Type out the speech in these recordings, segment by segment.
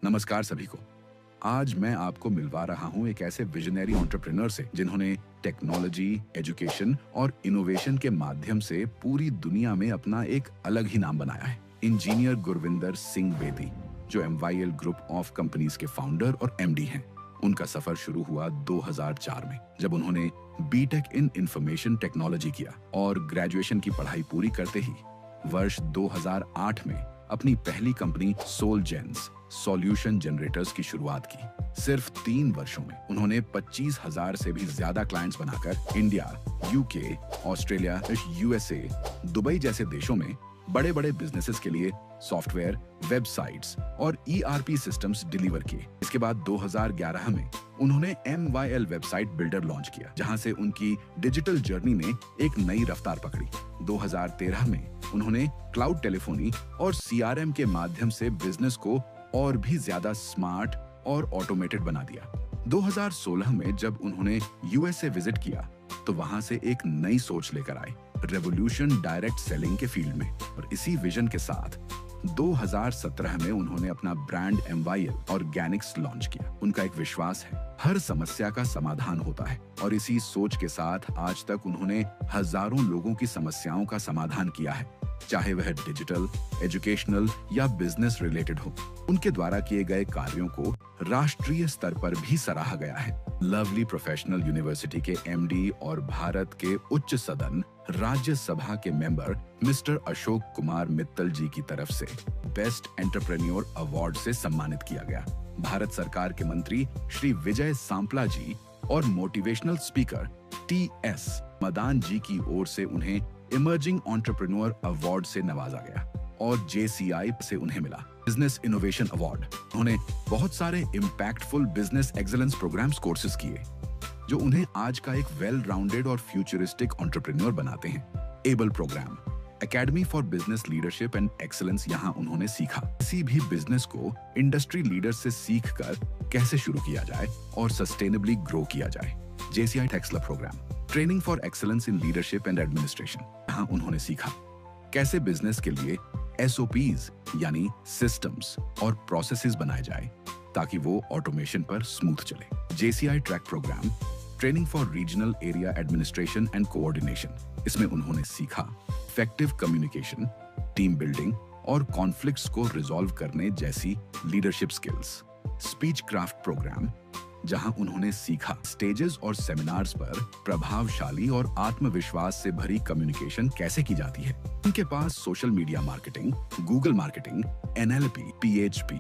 नमस्कार सभी को। आज मैं आपको मिलवा रहा हूं एक ऐसे विजनरी एंटरप्रेन्योर से जिन्होंने टेक्नोलॉजी, एजुकेशन और इनोवेशन के माध्यम से पूरी दुनिया में अपना एक अलग ही नाम बनाया है। इंजीनियर गुरविंदर सिंह बेदी, जो MYL ग्रुप ऑफ कंपनीज के फाउंडर और MD हैं। उनका सफर शुरू हुआ 2004 में, जब उन्होंने बीटेक इन इंफॉर्मेशन टेक्नोलॉजी किया और ग्रेजुएशन की पढ़ाई पूरी करते ही वर्ष 2008 में अपनी पहली कंपनी सोलजेन्स सॉल्यूशन जनरेटर्स की शुरुआत की। सिर्फ 3 वर्षों में उन्होंने 25,000 से भी ज्यादा क्लाइंट्स बनाकर India, UK, Australia, USA, Dubai जैसे देशों में बड़े-बड़े बिजनेसेस के लिए सॉफ्टवेयर, वेबसाइट्स और ERP सिस्टम्स डिलीवर किए। इसके बाद 2011 में उन्होंने MYL वेबसाइट बिल्डर लॉन्च किया, जहां से उनकी डिजिटल जर्नी ने एक नई रफ्तार पकड़ी। 2013 में उन्होंने क्लाउड टेलीफोनी और CRM के माध्यम से बिजनेस को और भी ज्यादा स्मार्ट और ऑटोमेटेड बना दिया। 2016 में जब उन्होंने USA विजिट किया तो वहां से एक नई सोच लेकर आए, रेवोल्यूशन डायरेक्ट सेलिंग के फील्ड में। और इसी विजन के साथ 2017 में उन्होंने अपना ब्रांड MYL ऑर्गेनिक्स लॉन्च किया। उनका एक विश्वास है, हर समस्या का समाधान होता है, और इसी सोच के साथ आज तक उन्होंने हजारों लोगों की समस्याओं का समाधान किया है, चाहे वह डिजिटल, एजुकेशनल या बिजनेस रिलेटेड हो। उनके द्वारा किए गए कार्यों को राष्ट्रीय स्तर पर भी सराहा गया है। लवली प्रोफेशनल यूनिवर्सिटी के MD और भारत के उच्च सदन राज्यसभा के मेंबर मिस्टर अशोक कुमार मित्तल जी की तरफ से बेस्ट एंटरप्रेन्योर अवार्ड से सम्मानित किया गया। भारत सरकार के मंत्री श्री विजय सांपला जी और मोटिवेशनल स्पीकर TS मदान जी की ओर से उन्हें इमर्जिंग एंटरप्रेन्योर अवार्ड से नवाजा गया और JCI से उन्हें मिला बिजनेस इनोवेशन अवार्ड। उन्होंने बहुत सारे impactful business excellence programmes courses किए, जो उन्हें आज का एक वेल राउंडेड और फ्यूचरिस्टिक एंटरप्रेन्योर बनाते हैं। Able programme, academy for business leadership and excellence, यहाँ उन्होंने सीखा किसी भी बिजनेस को इंडस्ट्री लीडर से सीखकर कैसे शुरू किया जाए और सस्टेनेबली ग्रो किया जाए। JCI टेक्सला programme, training for excellence in leadership and administration, यहाँ उन्होंने सीखा कैसे बिजनेस के लिए SOPs यानी सिस्टम्स और प्रोसेसेस बनाए जाए ताकि वो ऑटोमेशन पर स्मूथ चले। JCI track programme, training for regional area administration and coordination, इसमें उन्होंने सीखा इफेक्टिव कम्युनिकेशन, टीम बिल्डिंग और कॉन्फ्लिक्ट्स को रिजॉल्व करने जैसी leadership skills. Speech craft programme, जहां उन्होंने सीखा स्टेजेस और सेमिनार्स पर प्रभावशाली और आत्मविश्वास से भरी कम्युनिकेशन कैसे की जाती है। उनके पास social media marketing, Google marketing, NLP, PHP,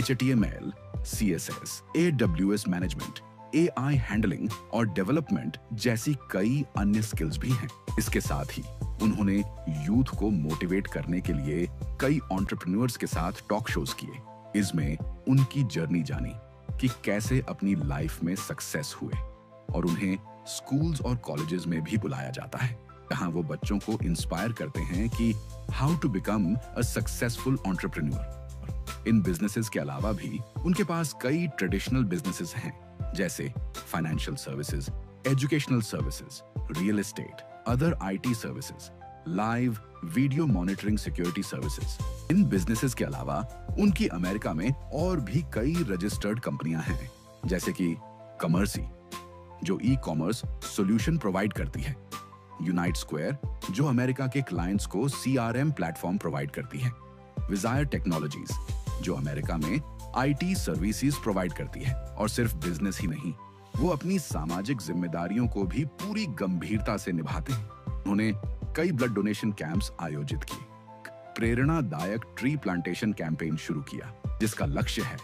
HTML, CSS, AWS management, AI handling और डेवलपमेंट जैसी कई अन्य स्किल्स भी हैं। इसके साथ ही उन्होंने यूथ को मोटिवेट करने के लिए कई एंटरप्रेन्योर्स के साथ टॉक शोज किए। इसमें उनकी जर्नी जानी कि कैसे अपनी लाइफ में सक्सेस हुए, और उन्हें स्कूल्स और कॉलेजेस में भी बुलाया जाता है, जहां वो बच्चों को इंस्पायर करते हैं कि how to become a successful entrepreneur. इन बिजनेसेस के अलावा भी उनके पास कई ट्रेडिशनल बिजनेसेस हैं, जैसे financial services, educational services, real estate, other IT services, live video monitoring security services. In businesses के अलावा उनकी अमेरिका में और भी कई रजिस्टर्ड कंपनियां हैं, जैसे कि कमर्सी, जो ई-कॉमर्स सॉल्यूशन प्रोवाइड करती है, यूनाइट स्क्वायर, जो अमेरिका के क्लाइंट्स को CRM प्लेटफॉर्म प्रोवाइड करती है, विजायर टेक्नोलॉजीज, जो अमेरिका में IT सर्विसेज प्रोवाइड करती है। और सिर्फ बिजनेस ही नहीं, वो अपनी सामाजिक जिम्मेदारियों को भी पूरी गंभीरता से निभाते हैं। उन्होंने कई ब्लड डोनेशन कैंप्स आयोजित किए, प्रेरणादायक ट्री प्लांटेशन कैंपेन शुरू किया, जिसका लक्ष्य है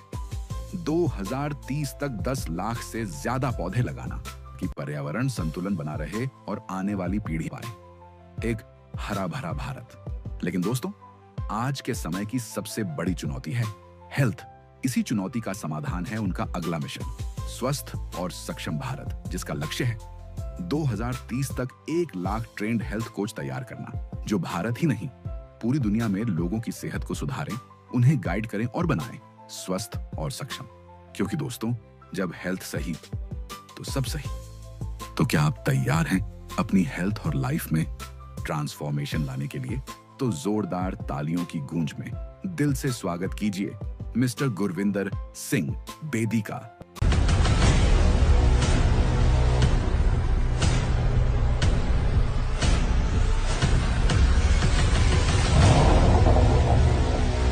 2030 तक 10 लाख से ज्यादा पौधे लगाना कि पर्यावरण संतुलन बना रहे और आने वाली पीढ़ी पाए एक हरा भरा भारत। लेकिन दोस्तों, आज के समय की सबसे बड़ी चुनौती है हेल्थ। इसी चुनौती का समाधान है उनका अगला मिशन, स्वस्थ और सक्षम भारत, जिसका लक्ष्य है 2030 तक 1 लाख ट्रेंड हेल्थ कोच तैयार करना, जो भारत ही नहीं पूरी दुनिया में लोगों की सेहत को सुधारें, उन्हें गाइड करें और बनाएं स्वस्थ और सक्षम। क्योंकि दोस्तों, जब हेल्थ सही तो सब सही। तो क्या आप तैयार हैं अपनी हेल्थ और लाइफ में ट्रांसफॉर्मेशन लाने के लिए? तो जोरदार तालियों की गूंज में दिल से स्वागत कीजिए मिस्टर गुरविंदर सिंह बेदी का।